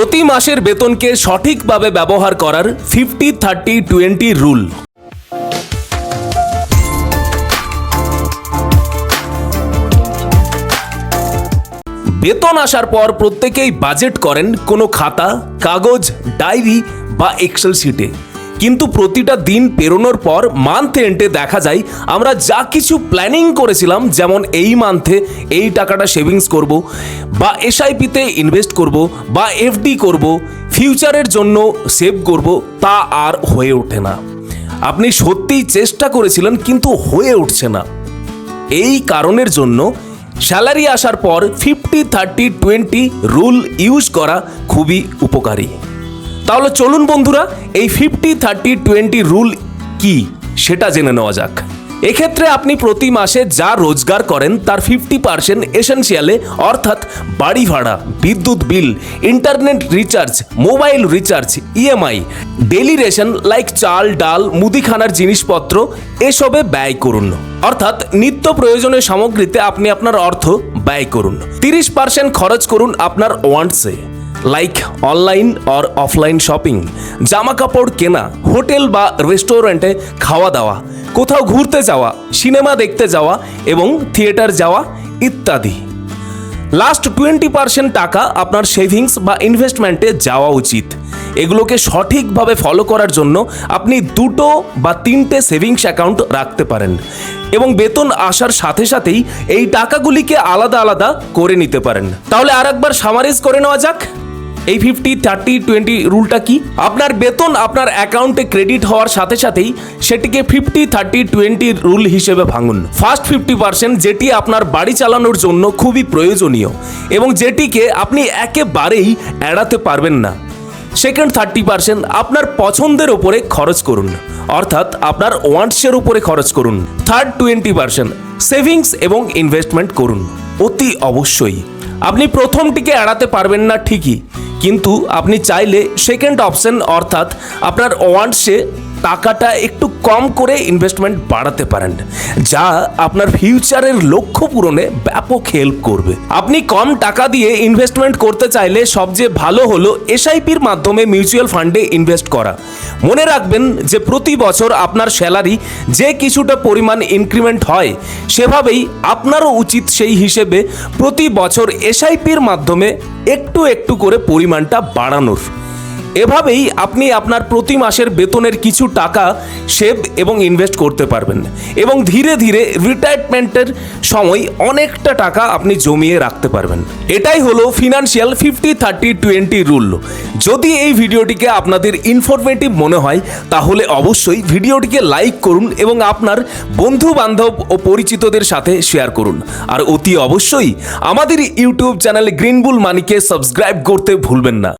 প্রতি মাসের বেতনকে সঠিকভাবে ব্যবহার করার 50-30-20 রুল। বেতন আসার পর প্রত্যেকেই বাজেট করেন কোনো খাতা, কাগজ, ডায়েরি বা এক্সেল শিটে। কিন্তু প্রতিটা দিন পেরোনোর পর মান্থ এন্ডে দেখা যায় আমরা যা কিছু প্ল্যানিং করেছিলাম, যেমন এই মান্থে এই টাকাটা সেভিংস করব, বা এসআইপিতে ইনভেস্ট করব, বা এফডি করব, ফিউচারের জন্য সেভ করব, তা আর হয়ে ওঠে না। আপনি সত্যিই চেষ্টা করেছিলেন কিন্তু হয়ে উঠছে না। এই কারণের জন্য স্যালারি আসার পর 50-30-20 রুল ইউজ করা খুবই উপকারী। তাহলে চলুন বন্ধুরা, এই 50-30-20 রুল কি সেটা জেনে নেওয়া যাক। এক্ষেত্রে আপনি প্রতি মাসে যা রোজগার করেন তার 50% এসেনশিয়ালে, অর্থাৎ বাড়ি ভাড়া, বিদ্যুৎ bill, internet recharge, mobile recharge, EMI, daily ration like চাল, ডাল, মুদিখানার জিনিসপত্র এসবে ব্যয় করুন। অর্থাৎ নিত্য প্রয়োজনীয় সামগ্রীতে আপনি আপনার অর্থ ব্যয় করুন। 30% খরচ করুন আপনার ওয়ান্টসে, like online or offline shopping, জামা কাপড় কেনা, হোটেল বা রেস্টুরেন্টে খাওয়া দাওয়া, কোথাও ঘুরতে যাওয়া, সিনেমা দেখতে যাওয়া এবং থিয়েটার যাওয়া ইত্যাদি। লাস্ট 20% টাকা আপনার সেভিংস বা ইনভেস্টমেন্টে যাওয়া উচিত। এগুলোকে সঠিকভাবে ফলো করার জন্য আপনি 2 বা 3টে সেভিংস অ্যাকাউন্ট রাখতে পারেন এবং বেতন আসার সাথে সাথেই এই টাকাগুলিকে আলাদা আলাদা করে নিতে পারেন। তাহলে আর একবার সামারাইজ করে নেওয়া যাক এই 50-30-20 রুলটা কি। আপনার বেতন আপনার অ্যাকাউন্টে ক্রেডিট হওয়ার সাথে সাথেই সেটিকে 50-30-20 রুল হিসেবে ভাঙুন। ফার্স্ট 50% যেটি আপনার বাড়ি চালানোর জন্য খুবই প্রয়োজনীয় এবং যেটিকে আপনি একেবারেই এড়াতে পারবেন না। সেকেন্ড 30% আপনার পছন্দের ওপরে খরচ করুন, অর্থাৎ আপনার ওয়ান্টসের উপরে খরচ করুন। থার্ড 20% সেভিংস এবং ইনভেস্টমেন্ট করুন। অতি অবশ্যই আপনি প্রথমটিকে এড়াতে পারবেন না ঠিকই, কিন্তু আপনি চাইলে সেকেন্ড অপশন অর্থাৎ আপনার ওয়ান্টসে টাকাটা একটু কম করে ইনভেস্টমেন্ট বাড়াতে পারেন, যা আপনার ফিউচারের লক্ষ্য পূরণে ব্যাপক হেল্প করবে। আপনি কম টাকা দিয়ে ইনভেস্টমেন্ট করতে চাইলে সবচেয়ে ভালো হলো এসআইপির মাধ্যমে মিউচুয়াল ফান্ডে ইনভেস্ট করা। মনে রাখবেন যে প্রতি বছর আপনার স্যালারি যে কিছুটা পরিমাণ ইনক্রিমেন্ট হয়, সেভাবেই আপনারও উচিত সেই হিসেবে প্রতি বছর এসআইপির মাধ্যমে একটু একটু করে পরিমাণটা বাড়ানোর। এভাবেই আপনি আপনার প্রতি মাসের বেতনের কিছু টাকা সেভ এবং ইনভেস্ট করতে পারবেন এবং ধীরে ধীরে রিটায়ারমেন্টের সময় অনেকটা টাকা আপনি জমিয়ে রাখতে পারবেন। এটাই হলো ফিনান্সিয়াল 50-30-20 রুল। যদি এই ভিডিওটিকে আপনাদের ইনফরমেটিভ মনে হয় তাহলে অবশ্যই ভিডিওটিকে লাইক করুন এবং আপনার বন্ধু বান্ধব ও পরিচিতদের সাথে শেয়ার করুন। আর অতি অবশ্যই আমাদের ইউটিউব চ্যানেল গ্রিন বুল মানিকে সাবস্ক্রাইব করতে ভুলবেন না।